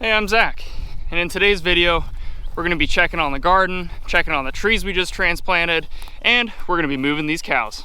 Hey, I'm Zach, and in today's video, we're gonna be checking on the garden, checking on the trees we just transplanted, and we're gonna be moving these cows.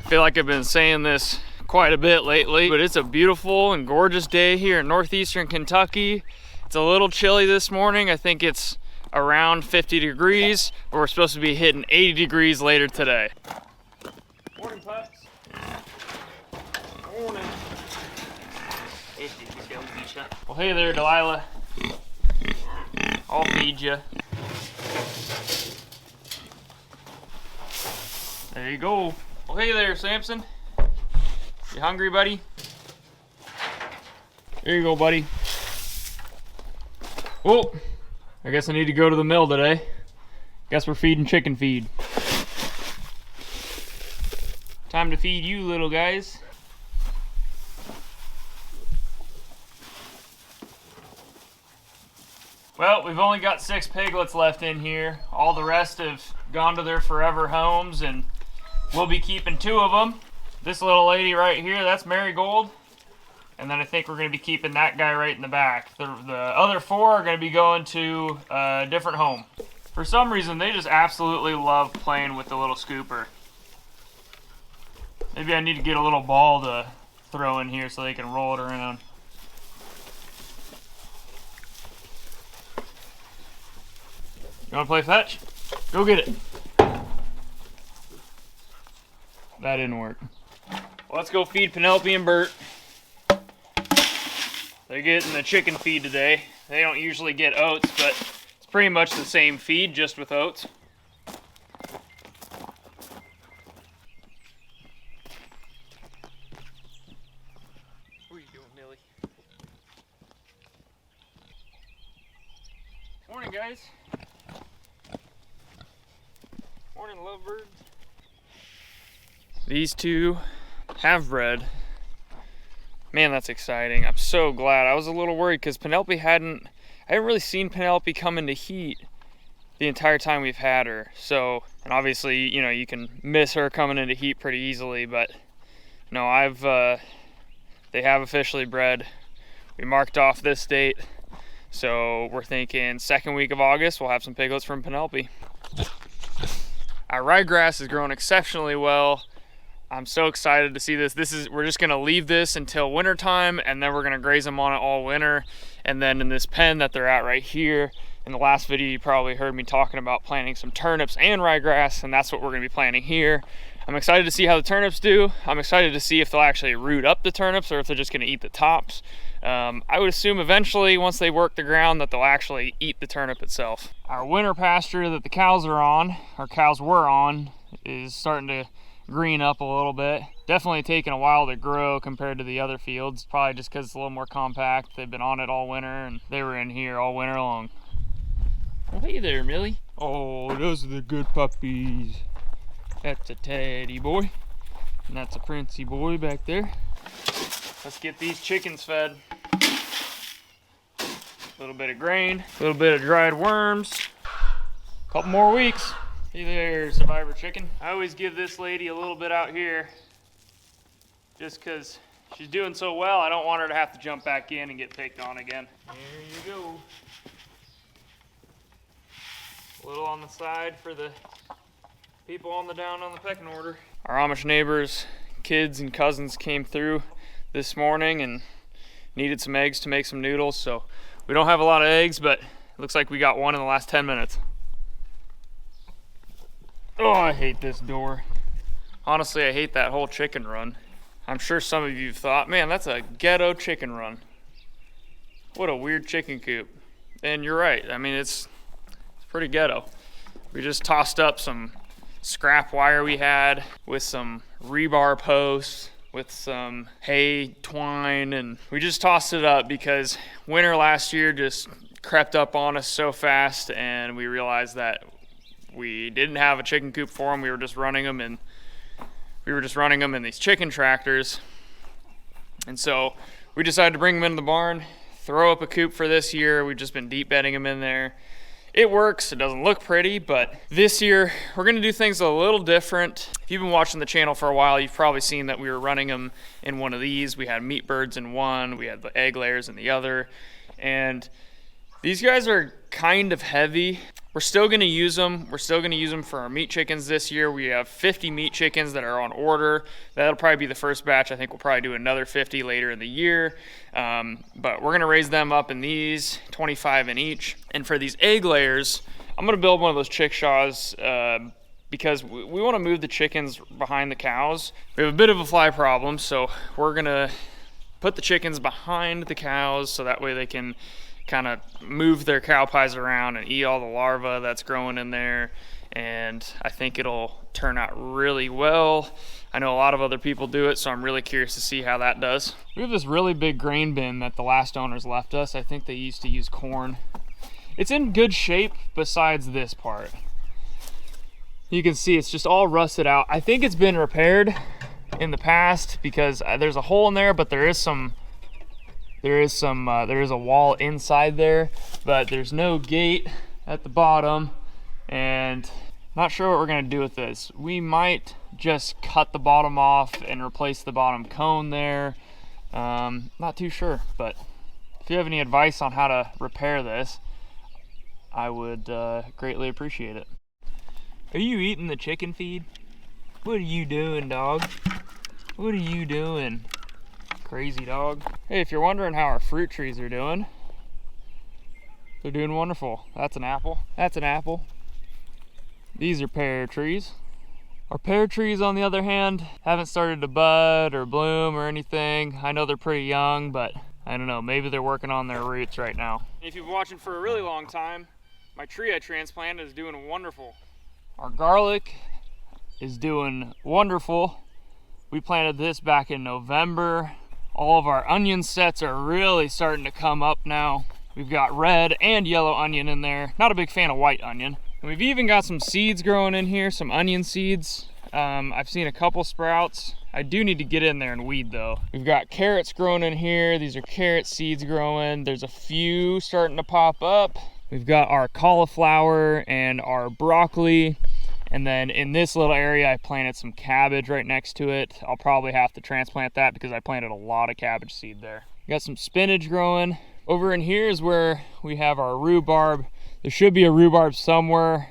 I feel like I've been saying this quite a bit lately, but it's a beautiful and gorgeous day here in northeastern Kentucky. It's a little chilly this morning. I think it's around 50 degrees, but we're supposed to be hitting 80 degrees later today. Morning, pups. Morning. Well, hey there, Delilah. I'll feed you. There you go. Well, hey there, Samson. You hungry, buddy? There you go, buddy. Oh, I guess I need to go to the mill today. Guess we're feeding chicken feed. Time to feed you, little guys. Well, we've only got 6 piglets left in here. All the rest have gone to their forever homes, and we'll be keeping 2 of them. This little lady right here, that's Marigold. And then I think we're going to be keeping that guy right in the back. The other 4 are going to be going to a different home. For some reason, they just absolutely love playing with the little scooper. Maybe I need to get a little ball to throw in here so they can roll it around. You want to play fetch? Go get it. That didn't work. Well, let's go feed Penelope and Bert. They're getting the chicken feed today. They don't usually get oats, but it's pretty much the same feed, just with oats. What are you doing, Millie? Morning, guys. Morning, lovebirds. These 2 have bred. Man, that's exciting. I'm so glad. I was a little worried because I hadn't really seen Penelope come into heat the entire time we've had her. So, and obviously, you know, you can miss her coming into heat pretty easily, but no, they have officially bred. We marked off this date. So we're thinking 2nd week of August, we'll have some piglets from Penelope. Our ryegrass is growing exceptionally well. I'm so excited to see this. We're just gonna leave this until winter time, and then we're gonna graze them on it all winter. And then in this pen that they're at right here, in the last video you probably heard me talking about planting some turnips and ryegrass, and that's what we're gonna be planting here. I'm excited to see how the turnips do. I'm excited to see if they'll actually root up the turnips or if they're just gonna eat the tops. I would assume eventually, once they work the ground, that they'll actually eat the turnip itself. Our winter pasture that the cows were on, is starting to green up a little bit. Definitely taking a while to grow compared to the other fields, probably just because it's a little more compact. They've been on it all winter, and they were in here all winter long. Oh, hey there, Millie. Oh, those are the good puppies. That's a teddy boy, and that's a princey boy back there. Let's get these chickens fed. A little bit of grain, a little bit of dried worms. A couple more weeks. Hey there, Survivor Chicken. I always give this lady a little bit out here just because she's doing so well. I don't want her to have to jump back in and get picked on again. There you go. A little on the side for the people on the pecking order. Our Amish neighbors, kids and cousins came through this morning and needed some eggs to make some noodles. So we don't have a lot of eggs, but it looks like we got one in the last 10 minutes. Oh, I hate this door. Honestly, I hate that whole chicken run. I'm sure some of you thought, man, that's a ghetto chicken run. What a weird chicken coop. And you're right, I mean, it's pretty ghetto. We just tossed up some scrap wire we had with some rebar posts, with some hay twine, and we just tossed it up because winter last year just crept up on us so fast, and we realized that we didn't have a chicken coop for them. We were just running them in these chicken tractors. And so we decided to bring them into the barn, throw up a coop for this year. We've just been deep bedding them in there. It works, it doesn't look pretty, but this year we're gonna do things a little different. If you've been watching the channel for a while, you've probably seen that we were running them in one of these. We had meat birds in one, we had the egg layers in the other, and these guys are kind of heavy. We're still gonna use them. We're still gonna use them for our meat chickens this year. We have 50 meat chickens that are on order. That'll probably be the first batch. I think we'll probably do another 50 later in the year. But we're gonna raise them up in these, 25 in each. And for these egg layers, I'm gonna build one of those chickshaws because we wanna move the chickens behind the cows. We have a bit of a fly problem, so we're gonna put the chickens behind the cows so that way they can kind of move their cow pies around and eat all the larvae that's growing in there, and I think it'll turn out really well. I know a lot of other people do it, so I'm really curious to see how that does. We have this really big grain bin that the last owners left us. I think they used to use corn. It's in good shape besides this part. You can see it's just all rusted out. I think it's been repaired in the past because there's a hole in there, but there is a wall inside there, but there's no gate at the bottom, and not sure what we're gonna do with this. We might just cut the bottom off and replace the bottom cone there. Not too sure, but if you have any advice on how to repair this, I would greatly appreciate it. Are you eating the chicken feed? What are you doing, dog? What are you doing? Crazy dog. Hey, if you're wondering how our fruit trees are doing, they're doing wonderful. That's an apple. That's an apple. These are pear trees. Our pear trees, on the other hand, haven't started to bud or bloom or anything. I know they're pretty young, but I don't know, maybe they're working on their roots right now. If you've been watching for a really long time, my tree I transplanted is doing wonderful. Our garlic is doing wonderful. We planted this back in November. All of our onion sets are really starting to come up now. We've got red and yellow onion in there. Not a big fan of white onion. And we've even got some seeds growing in here, some onion seeds. I've seen a couple sprouts. I do need to get in there and weed though. We've got carrots growing in here. These are carrot seeds growing. There's a few starting to pop up. We've got our cauliflower and our broccoli. And then in this little area, I planted some cabbage right next to it. I'll probably have to transplant that because I planted a lot of cabbage seed there. Got some spinach growing. Over in here is where we have our rhubarb. There should be a rhubarb somewhere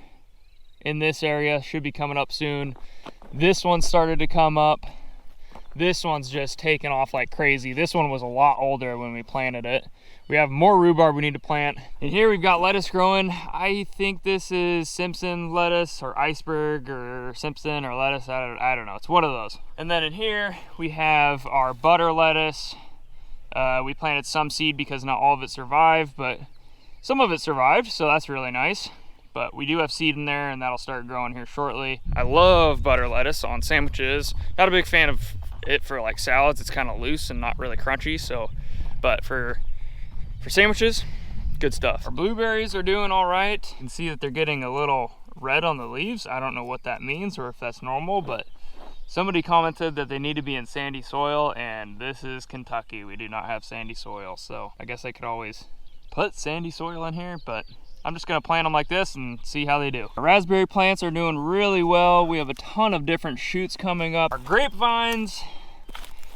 in this area. Should be coming up soon. This one started to come up. This one's just taken off like crazy. This one was a lot older when we planted it. We have more rhubarb we need to plant. And here we've got lettuce growing. I think this is Simpson lettuce or iceberg or Simpson or lettuce. I don't know. It's one of those. And then in here we have our butter lettuce. We planted some seed because not all of it survived, but some of it survived, so that's really nice. But we do have seed in there, and that'll start growing here shortly. I love butter lettuce on sandwiches. Not a big fan of it for like salads. It's kind of loose and not really crunchy, so, but for sandwiches, good stuff. Our blueberries are doing all right. You can see that they're getting a little red on the leaves. I don't know what that means or if that's normal, but somebody commented that they need to be in sandy soil, and this is Kentucky. We do not have sandy soil, so I guess I could always put sandy soil in here, but I'm just gonna plant them like this and see how they do. Our raspberry plants are doing really well. We have a ton of different shoots coming up. Our grapevines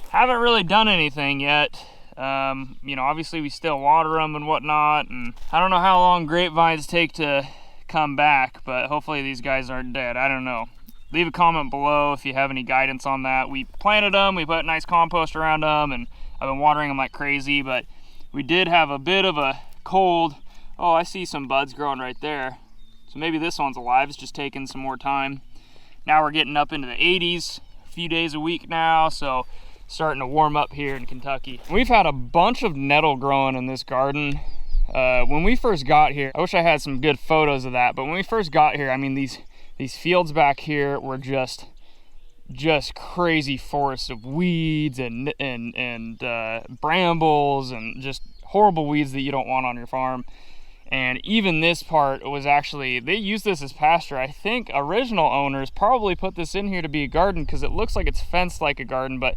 haven't really done anything yet. You know, obviously we still water them and whatnot, and I don't know how long grapevines take to come back, but hopefully these guys aren't dead. I don't know. Leave a comment below if you have any guidance on that. We planted them, we put nice compost around them, and I've been watering them like crazy, but we did have a bit of a cold. Oh, I see some buds growing right there. So maybe this one's alive. It's just taking some more time. Now we're getting up into the 80s a few days a week now, so starting to warm up here in Kentucky. We've had a bunch of nettle growing in this garden. When we first got here, I wish I had some good photos of that, but when we first got here, I mean, these fields back here were just crazy forests of weeds and brambles and just horrible weeds that you don't want on your farm. And even this part was actually, they used this as pasture. I think original owners probably put this in here to be a garden because it looks like it's fenced like a garden, but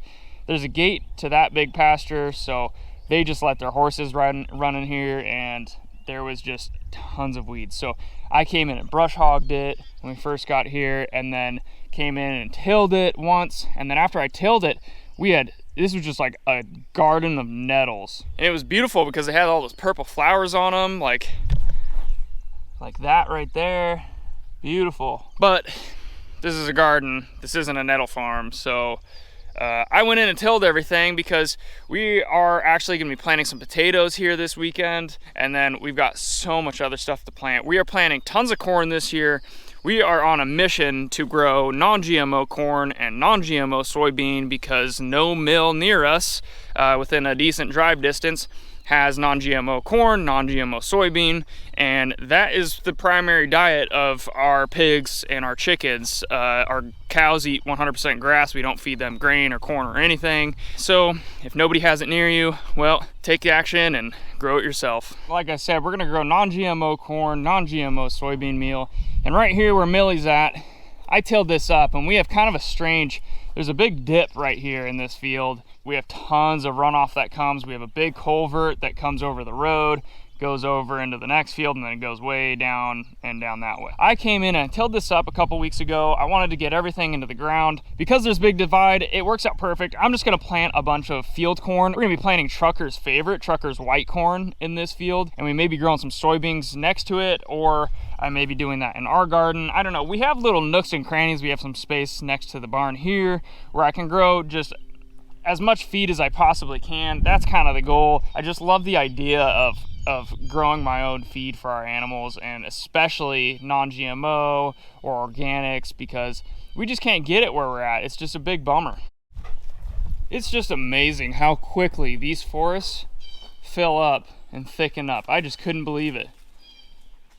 there's a gate to that big pasture, so they just let their horses run in here, and there was just tons of weeds. So I came in and brush hogged it when we first got here, and then came in and tilled it once, and then after I tilled it, this was just like a garden of nettles. And it was beautiful because they had all those purple flowers on them, like that right there. Beautiful. But this is a garden, this isn't a nettle farm, so I went in and tilled everything because we are actually going to be planting some potatoes here this weekend, and then we've got so much other stuff to plant. We are planting tons of corn this year. We are on a mission to grow non-GMO corn and non-GMO soybean because no mill near us within a decent drive distance has non-GMO corn, non-GMO soybean, and that is the primary diet of our pigs and our chickens. Our cows eat 100% grass. We don't feed them grain or corn or anything. So if nobody has it near you, well, take action and grow it yourself. Like I said, we're gonna grow non-GMO corn, non-GMO soybean meal, and right here where Millie's at, I tilled this up, and we have kind of a strange, there's a big dip right here in this field. We have tons of runoff that comes. We have a big culvert that comes over the road, goes over into the next field, and then it goes way down and down that way. I came in and tilled this up a couple weeks ago. I wanted to get everything into the ground. Because there's big divide, it works out perfect. I'm just gonna plant a bunch of field corn. We're gonna be planting Trucker's favorite, Trucker's white corn in this field, and we may be growing some soybeans next to it, or I may be doing that in our garden. I don't know. We have little nooks and crannies. We have some space next to the barn here where I can grow just as much feed as I possibly can. That's kind of the goal. I just love the idea of growing my own feed for our animals, and especially non-GMO or organics, because we just can't get it where we're at. It's just a big bummer. It's just amazing how quickly these forests fill up and thicken up. I just couldn't believe it.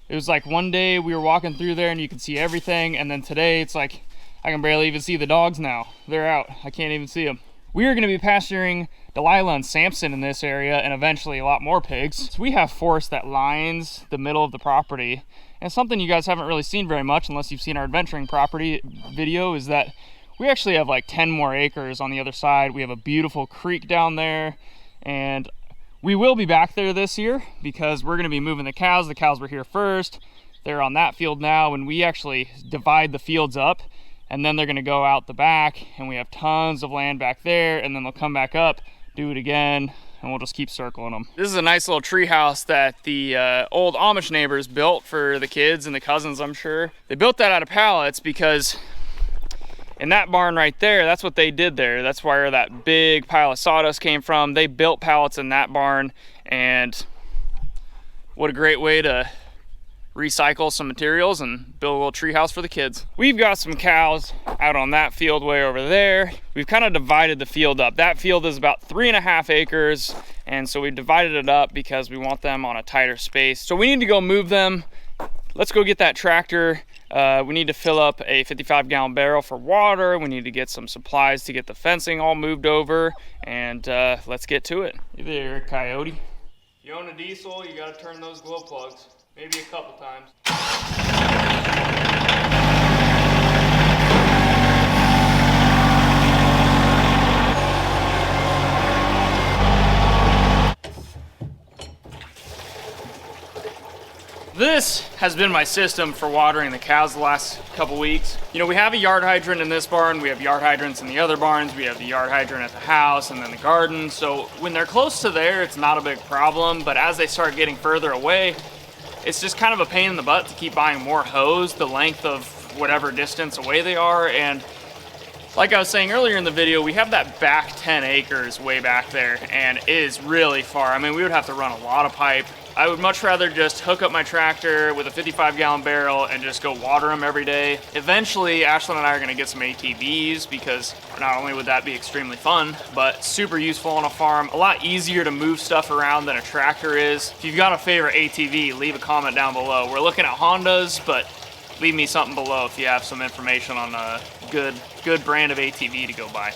It was like one day we were walking through there and you could see everything, and then today it's like I can barely even see the dogs now. They're out. I can't even see them. We are going to be pasturing Delilah and Samson in this area, and eventually a lot more pigs. So we have forest that lines the middle of the property, and something you guys haven't really seen very much unless you've seen our adventuring property video is that we actually have like 10 more acres on the other side. We have a beautiful creek down there, and we will be back there this year because we're going to be moving the cows. The cows were here first. They're on that field now, and we actually divide the fields up, and then they're going to go out the back, and we have tons of land back there, and then they'll come back up, do it again, and we'll just keep circling them. This is a nice little tree house that the old Amish neighbors built for the kids and the cousins, I'm sure. They built that out of pallets because in that barn right there, that's what they did there. That's where that big pile of sawdust came from. They built pallets in that barn, and what a great way to recycle some materials and build a little tree house for the kids. We've got some cows out on that field way over there. We've kind of divided the field up. That field is about 3.5 acres, and so we've divided it up because we want them on a tighter space. So we need to go move them. Let's go get that tractor. We need to fill up a 55-gallon barrel for water. We need to get some supplies to get the fencing all moved over, and let's get to it. Hey there, Coyote. If you own a diesel, you gotta turn those glow plugs. Maybe a couple times. This has been my system for watering the cows the last couple weeks. You know, we have a yard hydrant in this barn, we have yard hydrants in the other barns, we have the yard hydrant at the house and then the garden. So when they're close to there, it's not a big problem, but as they start getting further away, it's just kind of a pain in the butt to keep buying more hose the length of whatever distance away they are. And like I was saying earlier in the video, we have that back 10 acres way back there, and it is really far. I mean, we would have to run a lot of pipe I would much rather just hook up my tractor with a 55-gallon barrel and just go water them every day. Eventually, Ashlyn and I are gonna get some ATVs because not only would that be extremely fun, but super useful on a farm. A lot easier to move stuff around than a tractor is. If you've got a favorite ATV, leave a comment down below. We're looking at Hondas, but leave me something below if you have some information on a good brand of ATV to go buy.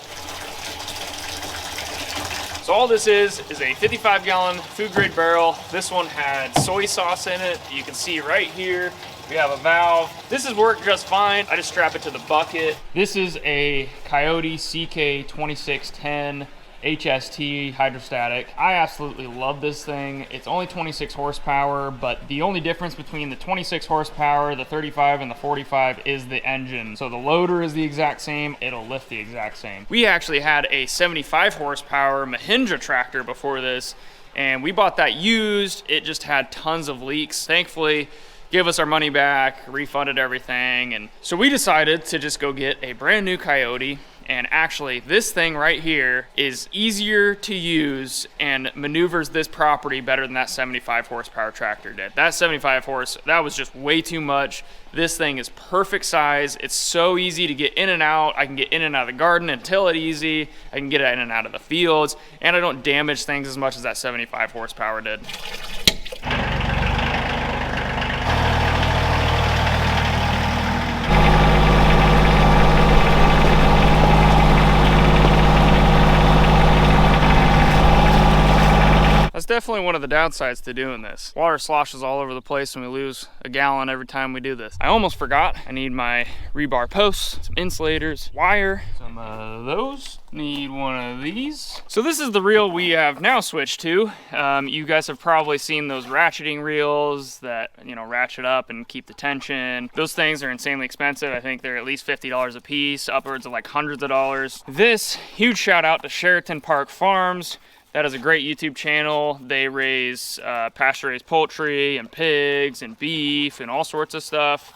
So all this is a 55-gallon food grade barrel. This one had soy sauce in it. You can see right here, we have a valve. This has worked just fine. I just strap it to the bucket. This is a Coyote CK2610 HST hydrostatic. I absolutely love this thing. It's only 26 horsepower, but the only difference between the 26 horsepower, the 35, and the 45 is the engine. So the loader is the exact same, it'll lift the exact same. We actually had a 75 horsepower Mahindra tractor before this, and we bought that used. It just had tons of leaks. Thankfully, give us our money back, refunded everything, and so we decided to just go get a brand new Coyote. And actually, this thing right here is easier to use and maneuvers this property better than that 75 horsepower tractor did. That 75 horse, that was just way too much. This thing is perfect size. It's so easy to get in and out. I can get in and out of the garden and till it easy. I can get in and out of the fields, and I don't damage things as much as that 75 horsepower did. That's definitely one of the downsides to doing this. Water sloshes all over the place and we lose a gallon every time we do this. I almost forgot. I need my rebar posts, some insulators, wire, some of those. Need one of these. So this is the reel we have now switched to. You guys have probably seen those ratcheting reels that, you know, ratchet up and keep the tension. Those things are insanely expensive. I think they're at least $50 a piece, upwards of like hundreds of dollars. This, huge shout out to Sheraton Park Farms. That is a great YouTube channel. They raise pasture-raised poultry and pigs and beef and all sorts of stuff.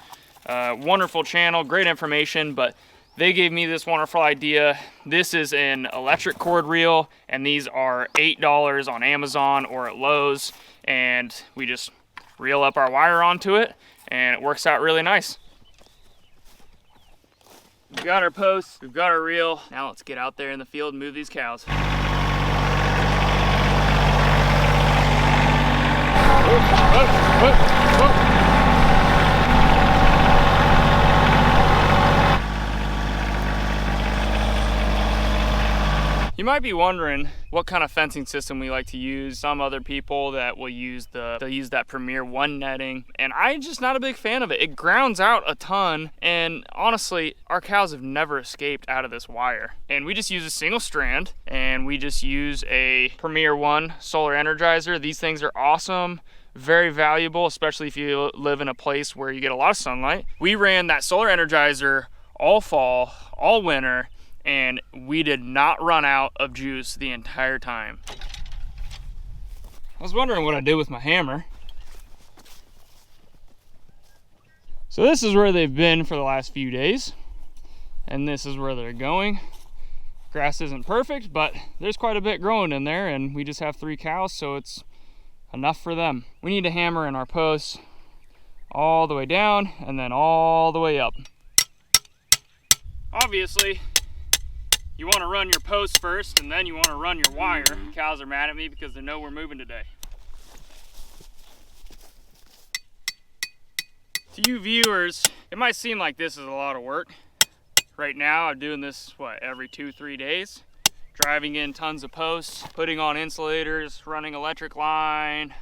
Wonderful channel, great information, but they gave me this wonderful idea. This is an electric cord reel, and these are $8 on Amazon or at Lowe's, and we just reel up our wire onto it, and it works out really nice. We've got our posts, we've got our reel. Now let's get out there in the field and move these cows. You might be wondering what kind of fencing system we like to use. Some other people that will use they'll use that Premier 1 netting, and I'm just not a big fan of it. It grounds out a ton, and honestly, our cows have never escaped out of this wire. And we just use a single strand, and we just use a Premier 1 solar energizer. These things are awesome. Very valuable, especially if you live in a place where you get a lot of sunlight. We ran that solar energizer all fall, all winter, and we did not run out of juice the entire time. I was wondering what I did with my hammer. So this is where they've been for the last few days, and this is where they're going. Grass isn't perfect, but there's quite a bit growing in there, and we just have 3 cows, so it's enough for them. We need to hammer in our posts all the way down and then all the way up. Obviously, you want to run your posts first and then you want to run your wire. Cows are mad at me because they know we're moving today. To you viewers, it might seem like this is a lot of work. Right now, I'm doing this, every 2-3 days? Driving in tons of posts, putting on insulators, running electric line,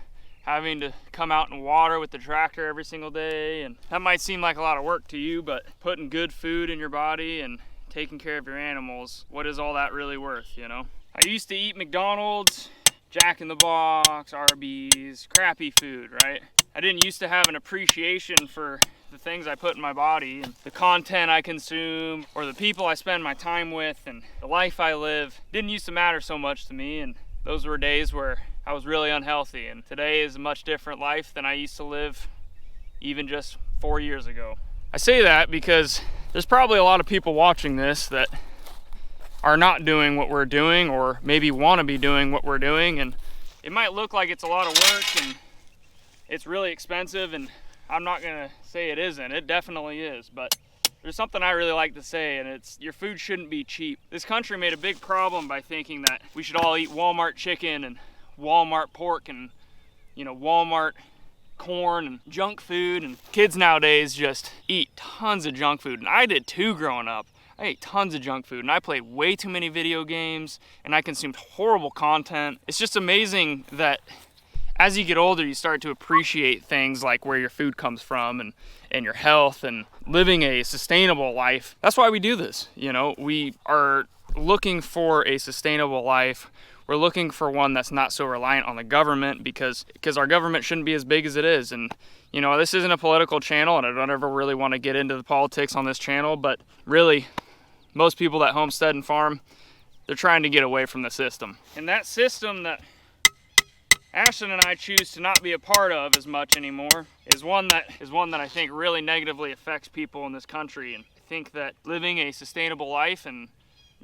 having to come out and water with the tractor every single day. And that might seem like a lot of work to you, but putting good food in your body and taking care of your animals, what is all that really worth, you know? I used to eat McDonald's, Jack in the Box, Arby's, crappy food, right? I didn't used to have an appreciation for the things I put in my body and the content I consume or the people I spend my time with and the life I live. Didn't used to matter so much to me, and those were days where I was really unhealthy, and today is a much different life than I used to live even just 4 years ago. I say that because there's probably a lot of people watching this that are not doing what we're doing or maybe want to be doing what we're doing, and it might look like it's a lot of work and it's really expensive, and I'm not gonna say it isn't. It definitely is, but there's something I really like to say, and it's your food shouldn't be cheap. This country made a big problem by thinking that we should all eat Walmart chicken and Walmart pork and, you know, Walmart corn and junk food, and kids nowadays just eat tons of junk food, and I did too growing up. I ate tons of junk food, and I played way too many video games, and I consumed horrible content. It's just amazing that as you get older, you start to appreciate things like where your food comes from and your health and living a sustainable life. That's why we do this. You know, we are looking for a sustainable life. We're looking for one that's not so reliant on the government, because our government shouldn't be as big as it is. And, you know, this isn't a political channel, and I don't ever really want to get into the politics on this channel, but really, most people that homestead and farm, they're trying to get away from the system. And that system that Ashton and I choose to not be a part of as much anymore is one that I think really negatively affects people in this country. And I think that living a sustainable life and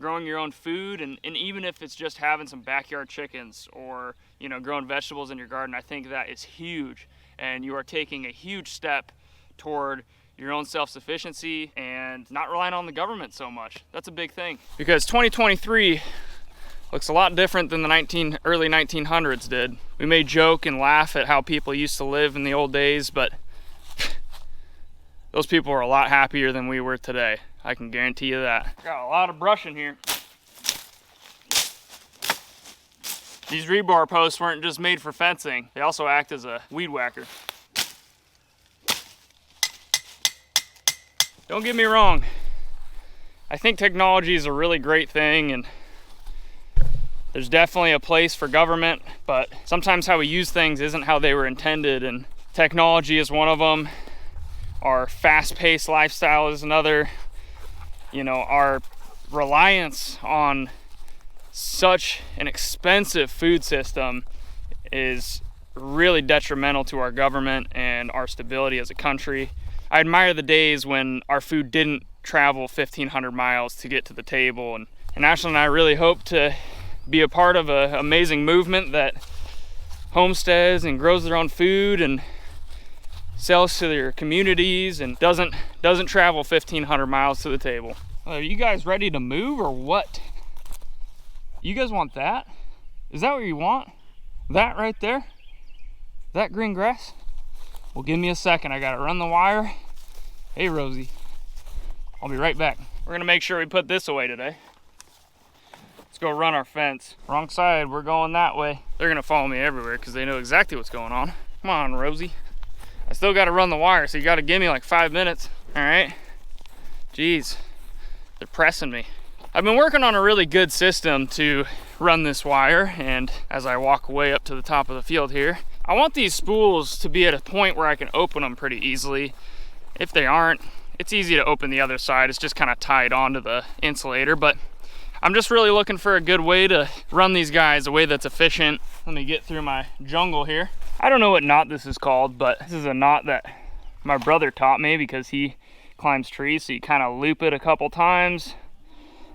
growing your own food, and even if it's just having some backyard chickens or, you know, growing vegetables in your garden, I think that is huge. And you are taking a huge step toward your own self-sufficiency and not relying on the government so much. That's a big thing. Because 2023 looks a lot different than the early 1900s did. We may joke and laugh at how people used to live in the old days, but those people are a lot happier than we were today. I can guarantee you that. Got a lot of brush in here. These rebar posts weren't just made for fencing. They also act as a weed whacker. Don't get me wrong. I think technology is a really great thing, and there's definitely a place for government, but sometimes how we use things isn't how they were intended, and technology is one of them. Our fast-paced lifestyle is another. You know, our reliance on such an expensive food system is really detrimental to our government and our stability as a country. I admire the days when our food didn't travel 1,500 miles to get to the table, and Ashley and I really hope to be a part of an amazing movement that homesteads and grows their own food and sells to their communities and doesn't travel 1,500 miles to the table. Are you guys ready to move or what? You guys want that? Is that what you want? That right there? That green grass? Well, give me a second. I gotta run the wire. Hey, Rosie. I'll be right back. We're gonna make sure we put this away today. Let's go run our fence. Wrong side, we're going that way. They're gonna follow me everywhere because they know exactly what's going on. Come on, Rosie. I still gotta run the wire, so you gotta give me like 5 minutes. All right? Jeez, they're pressing me. I've been working on a really good system to run this wire, and as I walk way up to the top of the field here, I want these spools to be at a point where I can open them pretty easily. If they aren't, it's easy to open the other side. It's just kind of tied onto the insulator, but I'm just really looking for a good way to run these guys, a way that's efficient. Let me get through my jungle here. I don't know what knot this is called, but this is a knot that my brother taught me because he climbs trees. So you kind of loop it a couple times,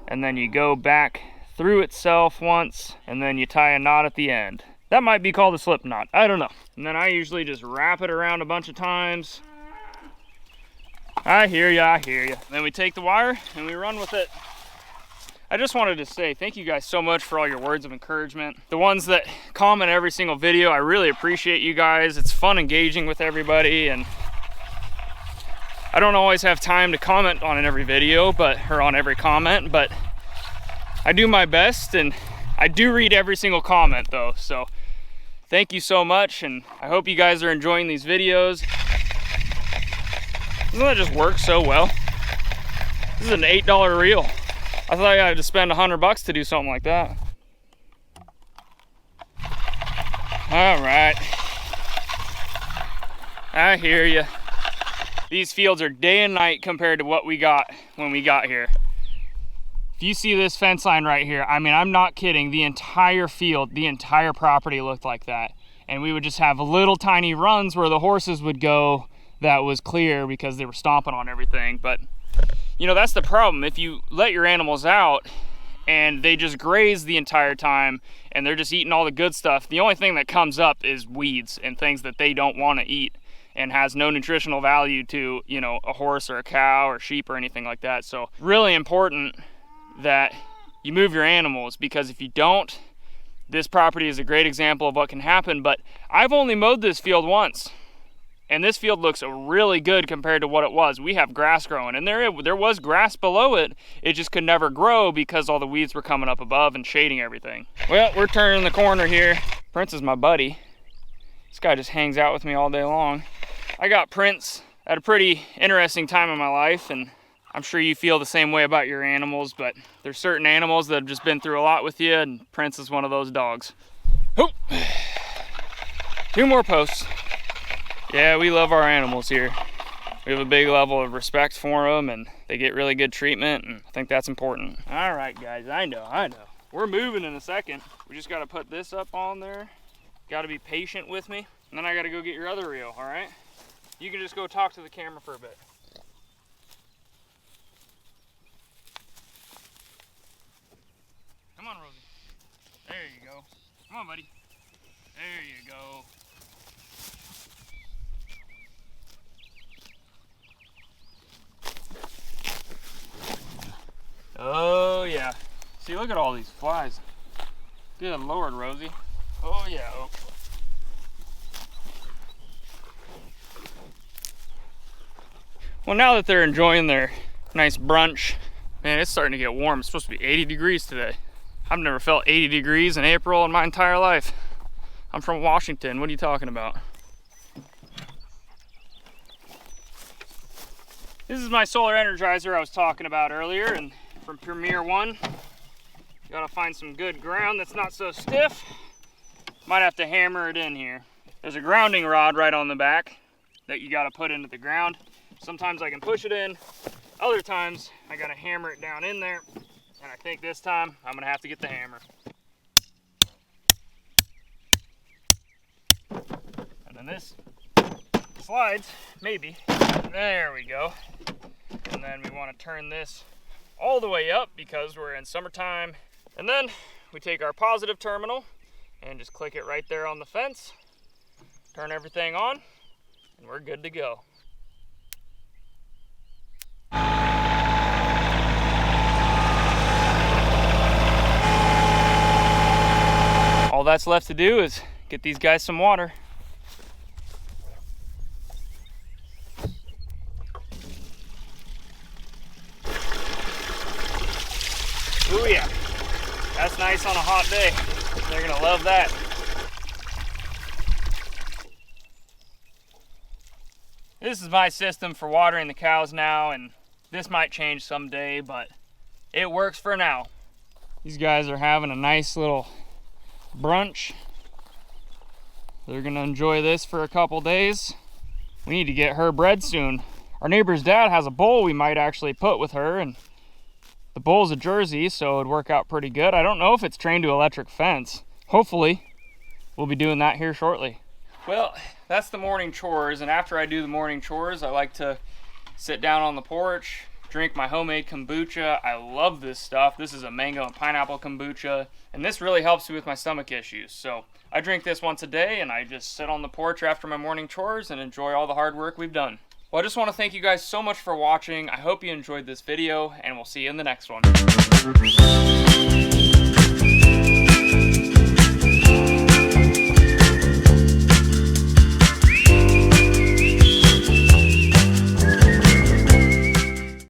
and then you go back through itself once, and then you tie a knot at the end. That might be called a slip knot, I don't know. And then I usually just wrap it around a bunch of times. I hear ya, I hear ya. Then we take the wire and we run with it. I just wanted to say thank you guys so much for all your words of encouragement. The ones that comment every single video, I really appreciate you guys. It's fun engaging with everybody, and I don't always have time to comment on every video, or on every comment, but I do my best, and I do read every single comment though, so thank you so much, and I hope you guys are enjoying these videos. Doesn't that just work so well? This is an $8 reel. I thought I had to spend $100 to do something like that. All right. I hear you. These fields are day and night compared to what we got when we got here. If you see this fence line right here, I mean, I'm not kidding. The entire field, the entire property looked like that. And we would just have little tiny runs where the horses would go that was clear because they were stomping on everything. But you know, that's the problem. If you let your animals out and they just graze the entire time, and they're just eating all the good stuff. The only thing that comes up is weeds and things that they don't want to eat and has no nutritional value to, you know, a horse or a cow or sheep or anything like that. So really important that you move your animals, because if you don't, this property is a great example of what can happen. But I've only mowed this field once, and this field looks really good compared to what it was. We have grass growing, and there was grass below it. It just could never grow because all the weeds were coming up above and shading everything. Well, we're turning the corner here. Prince is my buddy. This guy just hangs out with me all day long. I got Prince at a pretty interesting time in my life, and I'm sure you feel the same way about your animals, but there's certain animals that have just been through a lot with you, and Prince is one of those dogs. Oop. 2 more posts. Yeah, we love our animals here. We have a big level of respect for them, and they get really good treatment, and I think that's important. All right, guys, I know. We're moving in a second. We just gotta put this up on there. Gotta be patient with me, and then I gotta go get your other reel, all right? You can just go talk to the camera for a bit. Come on, Rosie. There you go. Come on, buddy. There you go. Oh, yeah. See, look at all these flies. Good Lord, Rosie. Oh, yeah. Oh. Well, now that they're enjoying their nice brunch, man, it's starting to get warm. It's supposed to be 80 degrees today. I've never felt 80 degrees in April in my entire life. I'm from Washington. What are you talking about? This is my solar energizer I was talking about earlier, and from Premier One. You gotta find some good ground that's not so stiff. Might have to hammer it in here. There's a grounding rod right on the back that you gotta put into the ground. Sometimes I can push it in, other times I gotta hammer it down in there, and I think this time I'm gonna have to get the hammer. And then this slides, maybe. There we go. And then we wanna turn this all the way up because we're in summertime. And then we take our positive terminal and just click it right there on the fence, turn everything on, and we're good to go. All that's left to do is get these guys some water. Ooh, yeah. That's nice on a hot day. They're gonna love that. This is my system for watering the cows now, and this might change someday, but it works for now. These guys are having a nice little brunch. They're gonna enjoy this for a couple days. We need to get her bred soon. Our neighbor's dad has a bull we might actually put with her, and the bull's a Jersey, so it'd work out pretty good. I don't know if it's trained to electric fence. Hopefully, we'll be doing that here shortly. Well, that's the morning chores, and after I do the morning chores, I like to sit down on the porch, drink my homemade kombucha. I love this stuff. This is a mango and pineapple kombucha, and this really helps me with my stomach issues. So I drink this once a day, and I just sit on the porch after my morning chores and enjoy all the hard work we've done. Well, I just want to thank you guys so much for watching. I hope you enjoyed this video, and we'll see you in the next one.